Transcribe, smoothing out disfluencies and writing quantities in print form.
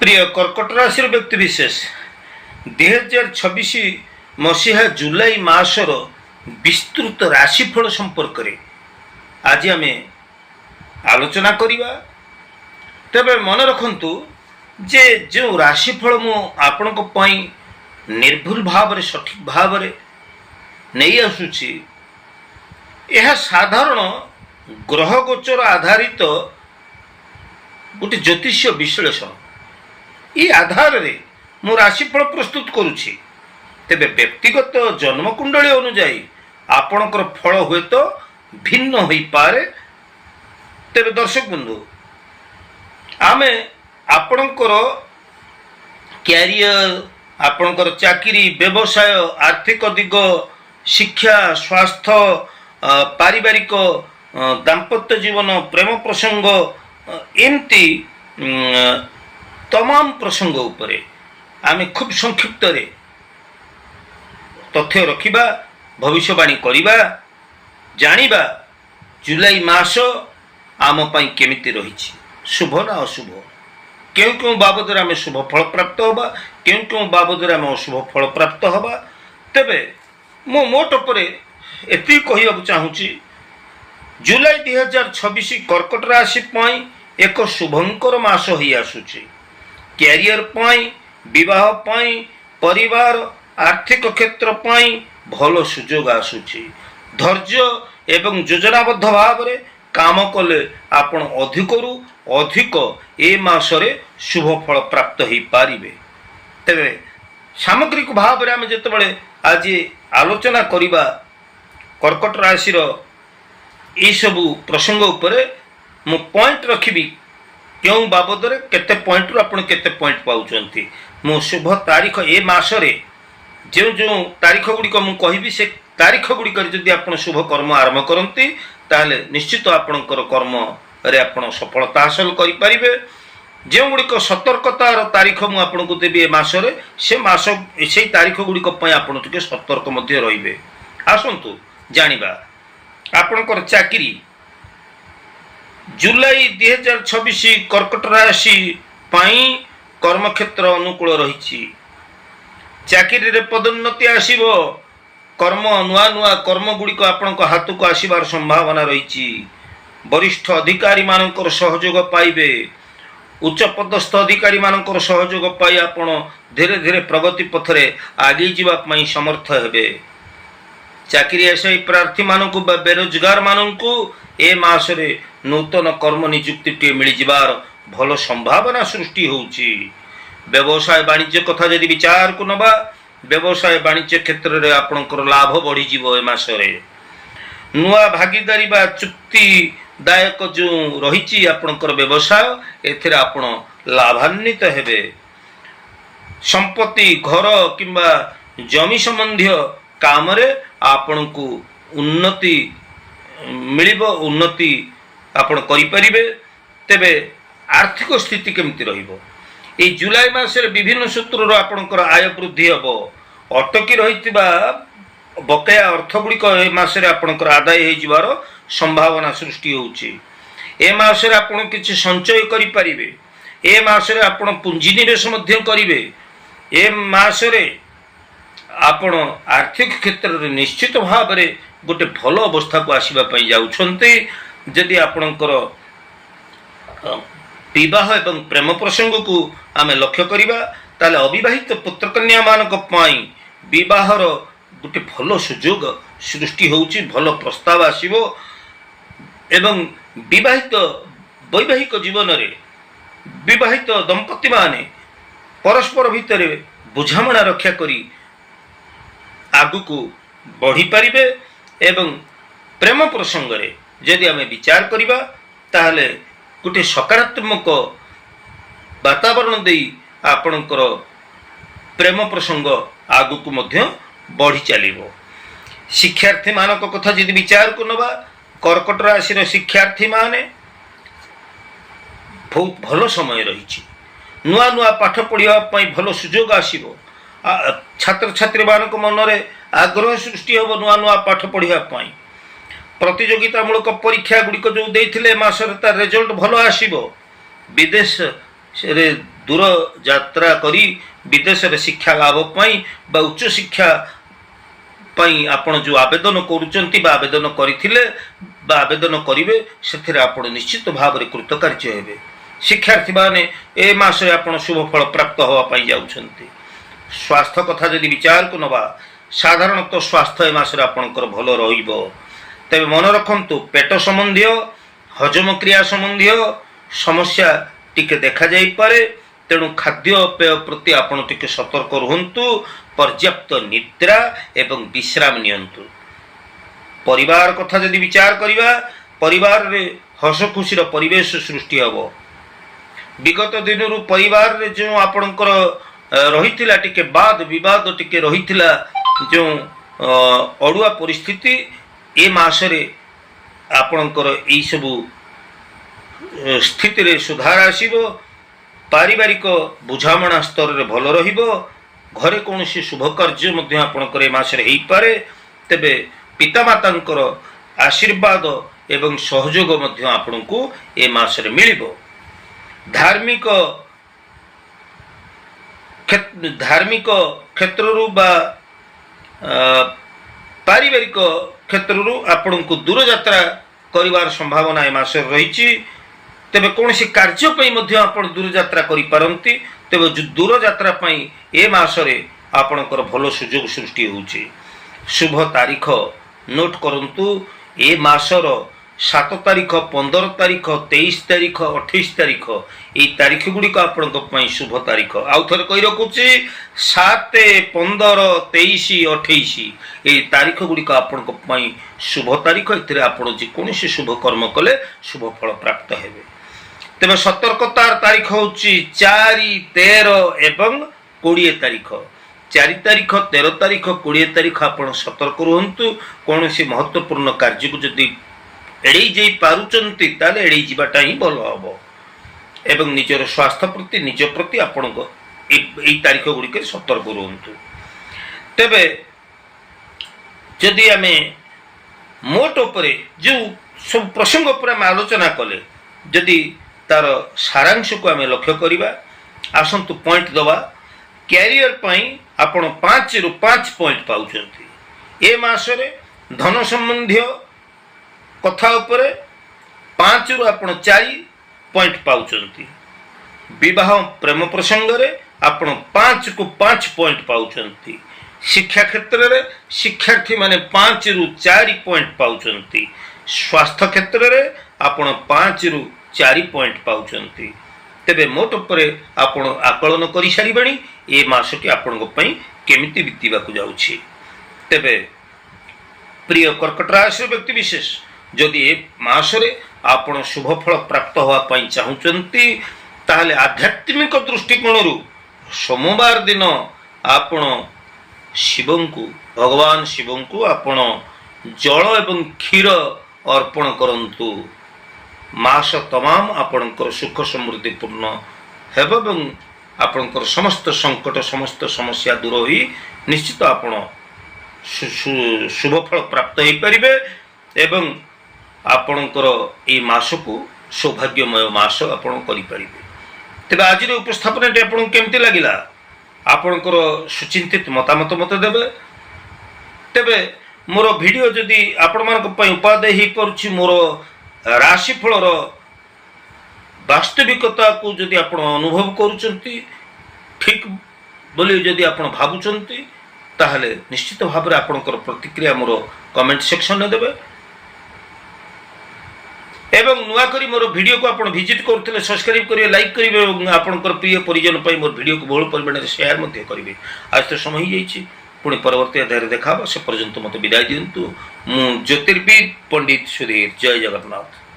प्रिय कर्कट राशि व्यक्ति विशेष 2026 मसीहा जुलाई मासर विस्तृत राशिफल संपर्क में आज आम आलोचना करवा। तेरे मन रखु जे जो राशिफल मु आपण निर्भुल भाव रे सठिक भाव रे नहीं आसुची यह साधारण ग्रह गोचर आधारित गोटे ज्योतिष विश्लेषण ये आधार रे मु राशिफल प्रस्तुत करुछि। तेबे व्यक्तिगत जन्मकुंडली अनुजाई आपणकर फल हुए तो भिन्न होई पारे। तेबे दर्शक बंधु आमे आपणकर कैरियर आपणकर चाकरी व्यवसाय आर्थिक दिग शिक्षा स्वास्थ्य पारिवारिक दाम्पत्य जीवन प्रेम प्रसंग एमती तमाम प्रसंग उपरे आमे खूब संक्षिप्त रे तथ्य रखिबा भविष्यवाणी करिबा जानिबा जुलाई मास आम पई केमिति रहिछि शुभ ना अशुभ क्यों क्यों बाबद आम शुभ फल प्राप्त होबा क्यों क्यों बाबद आम अशुभ फल प्राप्त होबा। तेबे मो मोट उपरे एति कहिବାକୁ चाहूछि जुलाई 2026 कर्कट राशि पई एक शुभंकर मास होई आसुछि। कैरियर पाई विवाह पाई परिवार आर्थिक क्षेत्र पाई भल सुजोग आसुछि। धैर्य एवं योजनाबद्ध भाव रे काम कले आपण अधिकरू अधिक ए मासरे शुभ फल प्राप्त हो पारिबे। तेबे सामग्रिक भाव रे आमे जेतेबेले आज आलोचना करिबा कर्कट राशि रो ए सबु प्रसंग उपरे मु पॉइंट रखिबी क्यों बाबद रे केते पॉइंट रो आपण केते पॉइंट पाउचंती। मु शुभ तारीख ए मासरे जो जो तारीख गुड़िक मु कहिबी से तारीख गुड़िक जदि आपण शुभ कर्म आरंभ करंती ताहले निश्चित आपणकर कर्म रे आपण सफलता हासिल करि परिबे। जो गुड़िक सतर्कतार तारीख मु आपनको देबी ए मासरे से मास से तारीख गुड़िक पय आपण टिके सतर्क मध्ये रहिबे। आसंतु जानिबा आपणकर चाकरी जुलाई 2026 कर्कट राशि पाई कर्मक्षेत्र अनुकूल रही। चाकरी रे पदोन्नति आसीबो कर्म नुआ नुआ कर्म गुड़िक आपण हाथ को आसबार संभावना रही। वरिष्ठ अधिकारी मानकर सहयोग पाइबे उच्च पदस्थ अधिकारी मानकर सहयोग पाई आपण धीरे धीरे प्रगति पथरे आगे जीवा पई समर्थ हेबे। चाकरी आशायी प्रार्थी मानकु बा बेरोजगार मानकु ए मासरे नूतन कर्म नियुक्ति टे मिल जिबार भल संभावना सृष्टि होउची। व्यवसाय वाणिज्य कथा यदि विचार को नबा व्यवसाय वाणिज्य क्षेत्र रे आपनकर लाभ बढ़ी जीवो ए मासरे। नुआ भागीदारी बा चुक्ति दायक जो रहिची आपनकर व्यवसाय एथिरे आपण लाभान्वित हेबे। संपत्ति घर किंबा जमी संबंधी काम रे आपनकु उन्नति मिलिबो उन्नति आपण करि परिबे। तेबे आर्थिक स्थिति केमति रहिबो ए जुलाई मासरे विभिन्न सूत्रर आपणकर आय वृद्धि हबो। अटकी रहितिबा बकाया अर्थ गुड़िक ए मासरे आपणकर आदाय हे जिवार संभावना सृष्टि होउची। ए मासरे आपण किछि संचय करि परिबे। ए मासरे आपण पुंजी निवेश मध्य करिवे। ए मासरे आपण आर्थिक क्षेत्र रे निश्चित भाव रे गोटे भल अवस्था को आसीबा पई जाउछन्ते। जदि आपणकर विवाह एवं प्रेम प्रसंग को आमे लक्ष्य करिबा ताले अविवाहित पुत्र कन्या मानक पई विवाहर गोटे भल सुजोग सृष्टि होउची। भल प्रस्ताव आसीबो एवं विवाहित वैवाहिक जीवन रे विवाहित दंपति माने परस्पर भितर बुझामणा रक्षा करी आगु को बढ़ी पारिबे। एवं प्रेम प्रसंग रे यदि आमे विचार करिबा ताहले गोटे सकारात्मक वातावरण देई आपणकर प्रेम प्रसंग आगु को मध्य बढ़ी चलिबो। शिक्षार्थी मानक कथा यदि विचार को नबा कर्कट राशि रो शिक्षार्थी माने बहुत भलो समय रही। नुआ नुआ पाठ पढ़िया पई भलो सुजोग आसीबो। छात्र छात्री मानक मन रे आग्रह सृष्टि होबो नुआ नुआ पाठ पढ़िया पई। प्रतियोगितामूलक परीक्षा गुड़िक जो देथिले मासरे तार रिजल्ट भलो आसीबो। विदेश रे दूर यात्रा करी विदेश रे शिक्षा लाभ पाई बा उच्च शिक्षा पाई आपण जो आवेदन करूचंती बा आवेदन करिथिले बा आवेदन करिवे सेथिरे आपण निश्चित भाव रे कृतकार्य हेबे। शिक्षार्थी माने ए मासे आपण शुभ फल प्राप्त होवा पाई जाउछंती। स्वास्थ्य कथा जदि विचार को नबा साधारणतः स्वास्थ्य ए मासरे आपणकर भल रहिबो। तबे मन रखंतु पेट संबंधी हजम क्रिया संबंधी समस्या टिके देखा जाई पारे, तेणु खाद्य पेय प्रति आपण टिके सतर्क रुहंतु। पर्याप्त निद्रा एवं विश्राम नियंतु। परिवार कथा जदि विचार करिबा परिवार रे हस खुशीर परिवेश सृष्टि हबो। विगत दिन परिवार रे जो आपणकर रहिथिला टिके वाद विवाद टिके रहिथिला जो अड़ुआ परिस्थिति ए मासरे आपणकर एई सबु स्थिति रे सुधार आसीबो। पारिवारिक बुझामणा स्तर रे भल रहिबो। घरे कौन शुभ कार्य मध्य आपणकर ए मासरे हेई पारे। तेबे पितामातांकर आशीर्वाद एवं सहयोग मध्य आपणको ए मासरे मिलिबो। धार्मिक क्षेत्रु बा पारिवारिक क्षेत्रु आपणको दूर यात्रा करिवार संभावना ए मासरे रहिछि। तेबे कौन कार्य पई मध्य आपण दूर यात्रा करि पारंती। तेबे दूर यात्रा पई ए मासरे आपणकर भल सुयोग सृष्टि होउछि। शुभ तारीख नोट करंतु। ए मासर 7 तारीख 15 तारीख 23 तारीख 28 तारीख ये तारीख गुड़िक आपण शुभ तारीख। आउ थे कही रखुची 7 15 23 28 ये तारीख गुड़िक आपण शुभ तारीख। ए आपण जेकोसी शुभ कर्म कले शुभ फल प्राप्त हेबे। तेज सतर्कतार तारीख हूँ 4 13 एवं 20 तारीख। 4 तारीख 13 तारीख 20 तारीख आपण सतर्क रुहंतु। कौन महत्वपूर्ण कार्य को जदि एड़े जाई पारुचंती ताले एड़े जीवाटा ही भल हम। एवं निजर स्वास्थ्य प्रति निज प्रति आपण ए तारीख गुड़िक सतर्क रुहंतु। तेबे जदि आमे मोट उपरे जो सब प्रसंग उपर आम आलोचना कले जदि तार सारांश को आम लक्ष्य करवा आसतु पॉइंट दवा। कैरियर पाई आपण 5 रु 5 पॉइंट पाउछंती। ए मासरे धन संबंधी कथा उपरे 5 रु आपण 4 पॉइंट पाउछंती। विवाह प्रेम प्रसंग रे आपण 5 को 5 पॉइंट पाउछंती। शिक्षा क्षेत्र रे शिक्षार्थी माने 5 रु 4 पॉइंट पाउछंती। स्वास्थ्य क्षेत्र रे आपण 5 रु 4 पॉइंट पाउछंती। तेबे मोट उपरे आपण आकलन करि सारिबणी ए मासटी आपण पई केमिति बितिबा को जाउछि। तेबे प्रिय कर्कट राशि व्यक्ति विशेष जदि ए मासरे आपण शुभ फल प्राप्त होवा पई चाहुचंती ताहले आध्यात्मिक दृष्टिकोणरू सोमवार दिन आपण शिवंकु भगवान शिवंकु आपण जल एवं क्षीर अर्पण करंतु। मास तमाम आपणकर सुख समृद्धि पूर्ण हेब एवं आपणकर समस्त संकट समस्त समस्या दूर होई निश्चित आपण शुभ फल प्राप्त हो पारिबे। एवं आपणकर ए मास को सौभाग्यमय मास आपण करि पारिबे। तेबे आज उपस्थापन आपण केमति लागिला आपणकर सुचिंतित मतामत मत देबे। तेबे मोर वीडियो जदि आपण मानक पई उपादेय ही परुछि मोर राशिफलर वास्तविकता को जदि आपण अनुभव करूचंती ठीक बोली जदि आपण भाबुचंती ताहले निश्चित भाव में आपणकर प्रतिक्रिया मोर कमेंट सेक्शन में देबे। एवं नुआ करी मोर वीडियो को आपण विजिट करथिले सब्सक्राइब करिवे लाइक करिवे एवं आपणकर प्रिय परिजन पई मोर वीडियो को बहुल परिमाण शेयर मध्ये करिवे। आज तो समय ही जाइछि पुणी परवर्ती अध्याय देखाबा। से पर्यंत मते विदाय दियंतु। मु ज्योतिर्विद पंडित सुधीर। जय जगन्नाथ।